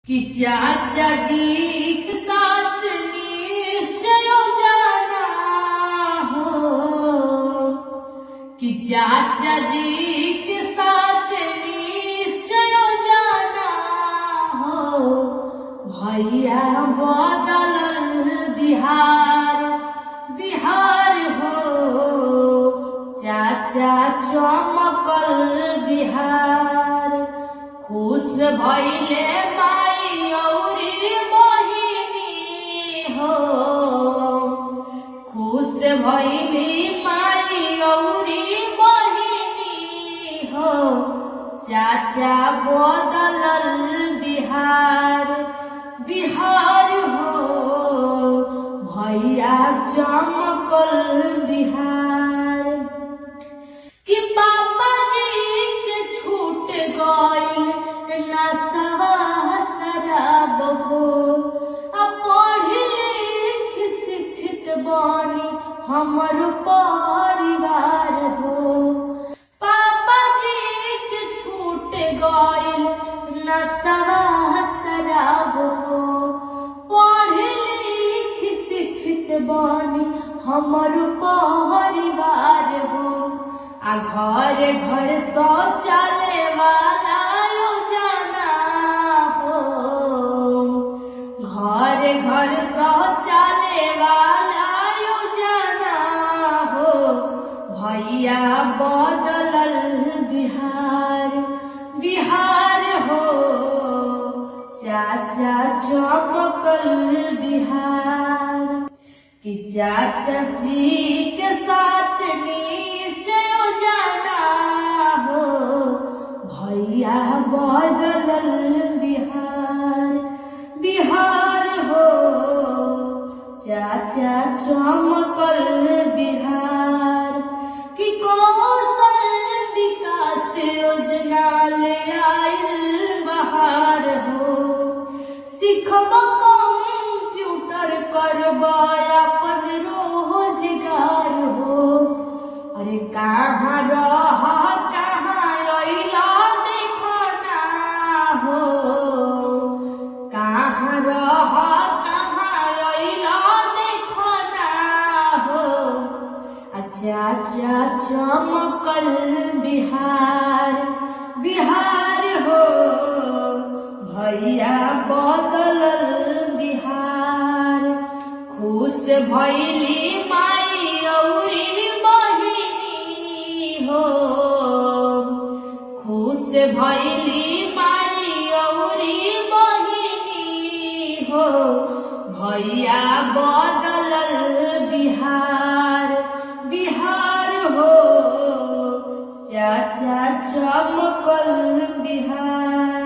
कि चाचा जी के साथ निश्चय जाना हो, कि चाचा जी के साथ निश्चय जाना हो। भैया बदलल बिहार बिहार हो, चाचा चमकल बिहार। खुश भइले माई औरी बहिनी हो, खुश भइली माई औरी बहिनी हो। चाचा बदलल बिहार बिहार हो, भैया चमकल बिहार। कि पापा जी के छूट गइल नशा शराब हो, पढ़ी लिख शिक्षित बनी हमर परिवार हो। पापा जी के छूट गइल नशा शराब हो, पढ़ी लिख शिक्षित बनी हमर परिवार हो। आ घर घर शौचालय वाला योजना हो, घर घर शौचालय वाला योजना हो। भैया बदलल बिहार बिहार हो, चाचा चमकल बिहार। कि चाचा जी के साथ निश्चय जाना हो, भैया बदलल बिहार बिहार हो, चाचा चमकल बिहार। कि कौशल विकास योजना ले आइल बहार हो, सिखब कंप्यूटर करब अपन रोजगार हो। अरे कहाँ रह कहाँ अइला देखना हो, कहाँ रह कहाँ अइला देखना हो। चाचा चमकल बिहार बिहार हो, भैया बदलल बिहार। खुश भइली माई औरी बहिनी हो, खुश भइली माई औरी बहिनी हो। भैया बदलल बिहार बिहार हो, चाचा चमकल बिहार।